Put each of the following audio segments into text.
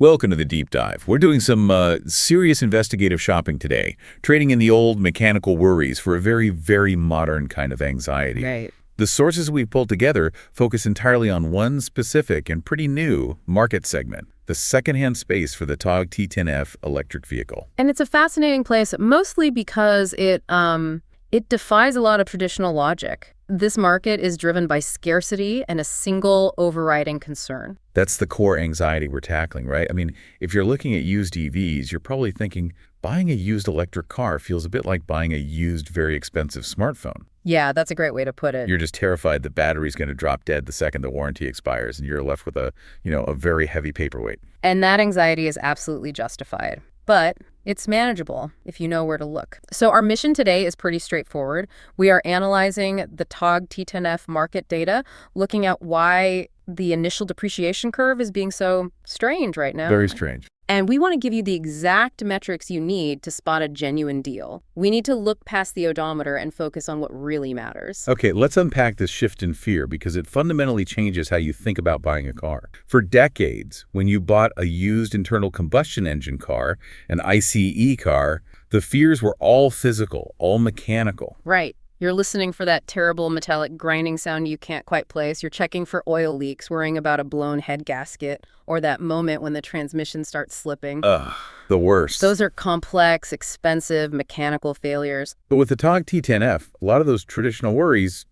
Welcome to the Deep Dive. We're doing some serious investigative shopping today, trading in the old mechanical worries for a very, very modern kind of anxiety. Right. The sources we've pulled together focus entirely on one specific and pretty new market segment, the secondhand space for the Togg T10F electric vehicle. And it's a fascinating place, mostly because it defies a lot of traditional logic. This market is driven by scarcity and a single overriding concern. That's the core anxiety we're tackling, right? I mean, if you're looking at used EVs, you're probably thinking buying a used electric car feels a bit like buying a used, very expensive smartphone. Yeah, that's a great way to put it. You're just terrified the battery's going to drop dead the second the warranty expires, and you're left with a very heavy paperweight. And that anxiety is absolutely justified. But it's manageable if you know where to look. So our mission today is pretty straightforward. We are analyzing the Togg T10F market data, looking at why the initial depreciation curve is being so strange right now. Very strange. And we want to give you the exact metrics you need to spot a genuine deal. We need to look past the odometer and focus on what really matters. Okay, let's unpack this shift in fear because it fundamentally changes how you think about buying a car. For decades, when you bought a used internal combustion engine car, an ICE car, the fears were all physical, all mechanical. Right. You're listening for that terrible metallic grinding sound you can't quite place. You're checking for oil leaks, worrying about a blown head gasket, or that moment when the transmission starts slipping. Ugh, the worst. Those are complex, expensive mechanical failures. But with the Togg T10F, a lot of those traditional worries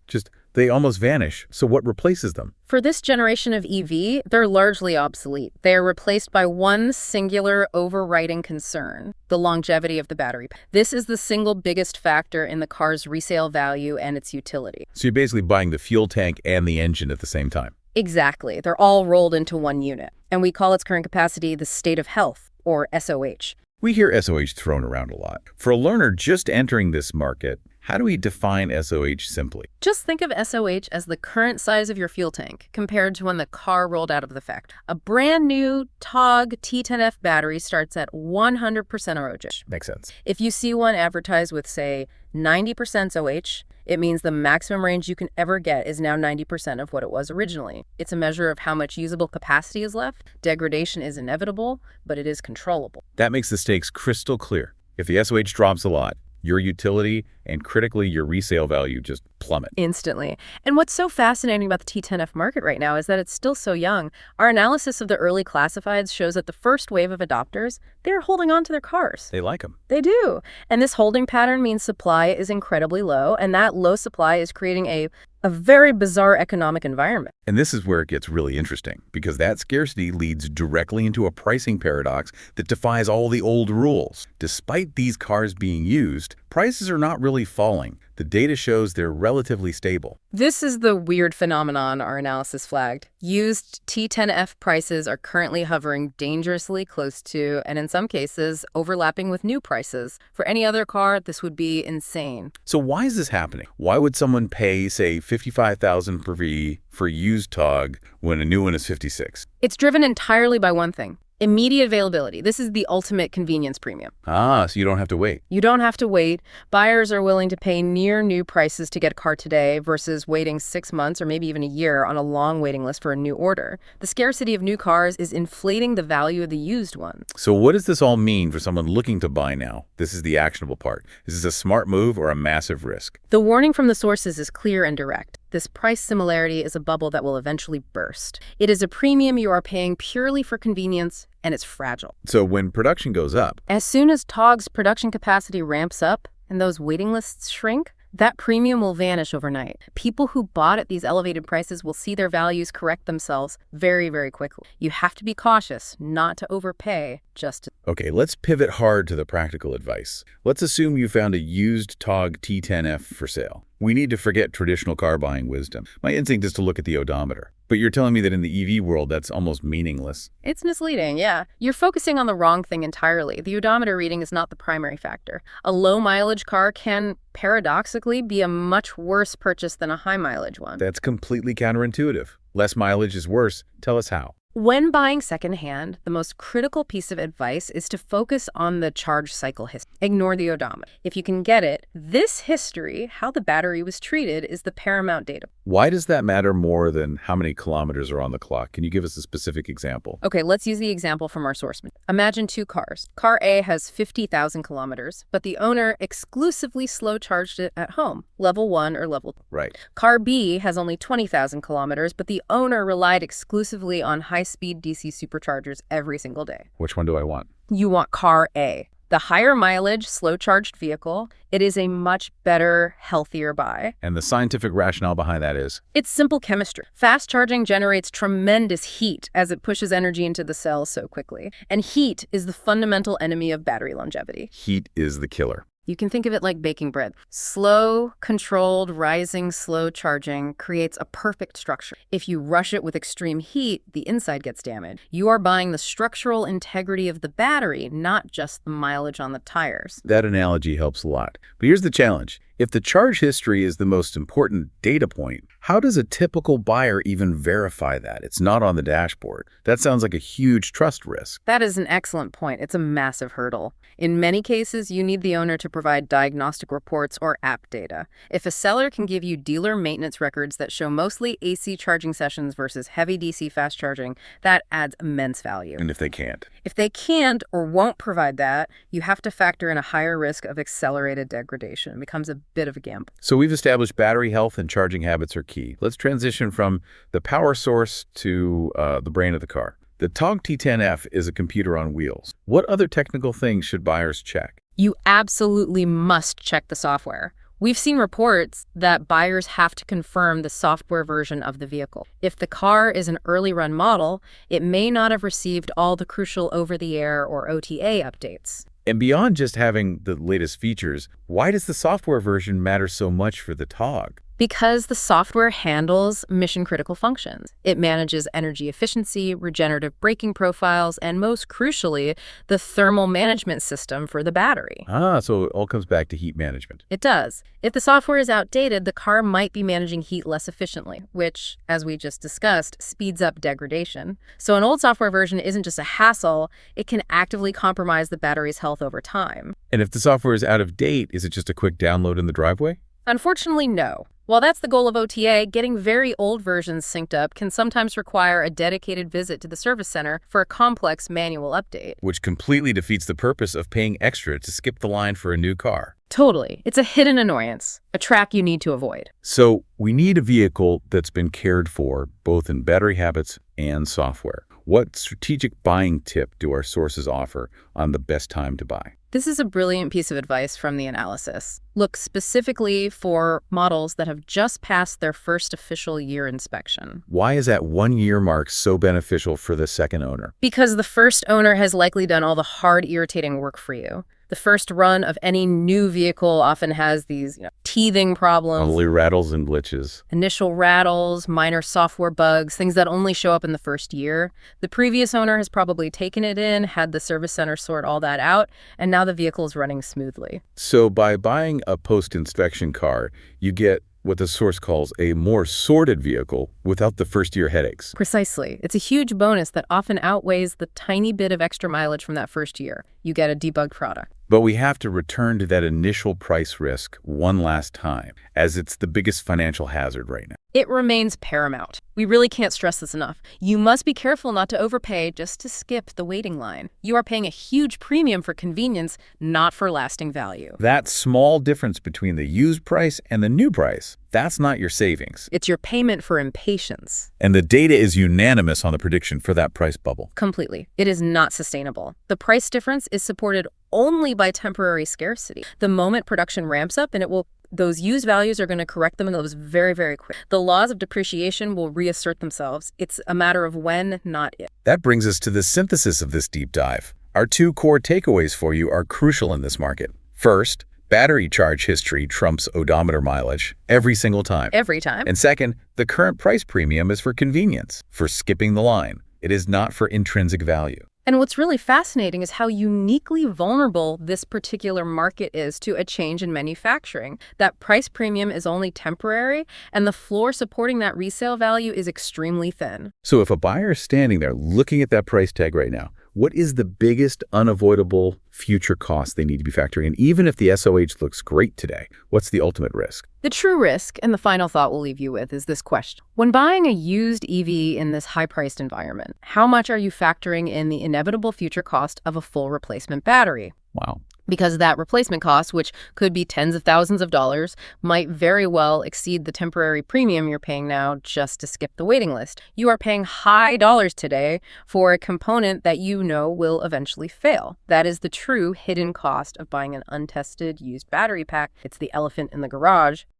they almost vanish. So what replaces them? For this generation of EV, they're largely obsolete. They are replaced by one singular overriding concern, the longevity of the battery. This is the single biggest factor in the car's resale value and its utility. So you're basically buying the fuel tank and the engine at the same time. Exactly. They're all rolled into one unit. And we call its current capacity the state of health, or SOH. We hear SOH thrown around a lot. For a learner just entering this market, how do we define SOH simply? Just think of SOH as the current size of your fuel tank compared to when the car rolled out of the factory. A brand new Togg T10F battery starts at 100% ROH. Makes sense. If you see one advertised with, say, 90% OH, it means the maximum range you can ever get is now 90% of what it was originally. It's a measure of how much usable capacity is left. Degradation is inevitable, but it is controllable. That makes the stakes crystal clear. If the SOH drops a lot, your utility and critically your resale value just plummet. Instantly. And what's so fascinating about the T10F market right now is that it's still so young. Our analysis of the early classifieds shows that the first wave of adopters, they're holding on to their cars. They like them. They do. And this holding pattern means supply is incredibly low, and that low supply is creating a very bizarre economic environment. And this is where it gets really interesting, because that scarcity leads directly into a pricing paradox that defies all the old rules. Despite these cars being used, prices are not really falling. The data shows they're relatively stable. This is the weird phenomenon our analysis flagged. Used T10F prices are currently hovering dangerously close to, and in some cases, overlapping with new prices. For any other car, this would be insane. So why is this happening? Why would someone pay, say, $55,000 per V for a used Togg when a new one is $56,000? It's driven entirely by one thing. Immediate availability. This is the ultimate convenience premium. Ah, so you don't have to wait. You don't have to wait. Buyers are willing to pay near new prices to get a car today versus waiting 6 months or maybe even a year on a long waiting list for a new order. The scarcity of new cars is inflating the value of the used ones. So what does this all mean for someone looking to buy now? This is the actionable part. Is this a smart move or a massive risk? The warning from the sources is clear and direct. This price similarity is a bubble that will eventually burst. It is a premium you are paying purely for convenience, and it's fragile. So when production goes up, As soon as Togg's production capacity ramps up and those waiting lists shrink, that premium will vanish overnight. People who bought at these elevated prices will see their values correct themselves very, very quickly. You have to be cautious not to overpay just to... Okay, let's pivot hard to the practical advice. Let's assume you found a used Togg T10F for sale. We need to forget traditional car buying wisdom. My instinct is to look at the odometer. But you're telling me that in the EV world, that's almost meaningless. It's misleading, yeah. You're focusing on the wrong thing entirely. The odometer reading is not the primary factor. A low-mileage car can, paradoxically, be a much worse purchase than a high-mileage one. That's completely counterintuitive. Less mileage is worse. Tell us how. When buying secondhand, the most critical piece of advice is to focus on the charge cycle history. Ignore the odometer. If you can get it, this history, how the battery was treated, is the paramount data. Why does that matter more than how many kilometers are on the clock? Can you give us a specific example? Okay, let's use the example from our source. Imagine two cars. Car A has 50,000 kilometers, but the owner exclusively slow charged it at home, level 1 or level 2. Right. Car B has only 20,000 kilometers, but the owner relied exclusively on high-speed DC superchargers every single day. Which one do I want? You want car A. The higher mileage, slow-charged vehicle, it is a much better, healthier buy. And the scientific rationale behind that is? It's simple chemistry. Fast charging generates tremendous heat as it pushes energy into the cells so quickly. And heat is the fundamental enemy of battery longevity. Heat is the killer. You can think of it like baking bread. Slow, controlled, rising, slow charging creates a perfect structure. If you rush it with extreme heat, the inside gets damaged. You are buying the structural integrity of the battery, not just the mileage on the tires. That analogy helps a lot. But here's the challenge. If the charge history is the most important data point, how does a typical buyer even verify that? It's not on the dashboard. That sounds like a huge trust risk. That is an excellent point. It's a massive hurdle. In many cases, you need the owner to provide diagnostic reports or app data. If a seller can give you dealer maintenance records that show mostly AC charging sessions versus heavy DC fast charging, that adds immense value. And if they can't? If they can't or won't provide that, you have to factor in a higher risk of accelerated degradation. It becomes a bit of a gamble. So we've established battery health and charging habits are key. Let's transition from the power source to the brain of the car. The Togg T10F is a computer on wheels. What other technical things should buyers check? You absolutely must check the software. We've seen reports that buyers have to confirm the software version of the vehicle. If the car is an early run model, it may not have received all the crucial over-the-air or OTA updates. And beyond just having the latest features, why does the software version matter so much for the Togg? Because the software handles mission-critical functions. It manages energy efficiency, regenerative braking profiles, and most crucially, the thermal management system for the battery. So it all comes back to heat management. It does. If the software is outdated, the car might be managing heat less efficiently, which, as we just discussed, speeds up degradation. So an old software version isn't just a hassle, it can actively compromise the battery's health over time. And if the software is out of date, is it just a quick download in the driveway? Unfortunately, no. While that's the goal of OTA, getting very old versions synced up can sometimes require a dedicated visit to the service center for a complex manual update. Which completely defeats the purpose of paying extra to skip the line for a new car. Totally. It's a hidden annoyance, a track you need to avoid. So we need a vehicle that's been cared for, both in battery habits and software. What strategic buying tip do our sources offer on the best time to buy? This is a brilliant piece of advice from the analysis. Look specifically for models that have just passed their first official year inspection. Why is that 1 year mark so beneficial for the second owner? Because the first owner has likely done all the hard, irritating work for you. The first run of any new vehicle often has these teething problems. Probably rattles and glitches. Initial rattles, minor software bugs, things that only show up in the first year. The previous owner has probably taken it in, had the service center sort all that out, and now the vehicle is running smoothly. So by buying a post-inspection car, you get what the source calls a more sorted vehicle without the first-year headaches. Precisely. It's a huge bonus that often outweighs the tiny bit of extra mileage from that first year. You get a debugged product. But we have to return to that initial price risk one last time, as it's the biggest financial hazard right now. It remains paramount. We really can't stress this enough. You must be careful not to overpay just to skip the waiting line. You are paying a huge premium for convenience, not for lasting value. That small difference between the used price and the new price, that's not your savings. It's your payment for impatience. And the data is unanimous on the prediction for that price bubble. Completely. It is not sustainable. The price difference is supported only by temporary scarcity. The moment production ramps up, and those used values are going to correct themselves very, very quick. The laws of depreciation will reassert themselves. It's a matter of when, not if. That brings us to the synthesis of this deep dive. Our two core takeaways for you are crucial in this market. First, battery charge history trumps odometer mileage every single time. Every time. And second, the current price premium is for convenience, for skipping the line. It is not for intrinsic value. And what's really fascinating is how uniquely vulnerable this particular market is to a change in manufacturing. That price premium is only temporary, and the floor supporting that resale value is extremely thin. So if a buyer is standing there looking at that price tag right now, What is the biggest unavoidable future cost they need to be factoring in? Even if the SOH looks great today, what's the ultimate risk? The true risk, and the final thought we'll leave you with, is this question. When buying a used EV in this high-priced environment, how much are you factoring in the inevitable future cost of a full replacement battery? Wow. Because that replacement cost, which could be tens of thousands of dollars, might very well exceed the temporary premium you're paying now just to skip the waiting list. You are paying high dollars today for a component that you know will eventually fail. That is the true hidden cost of buying an untested used battery pack. It's the elephant in the garage.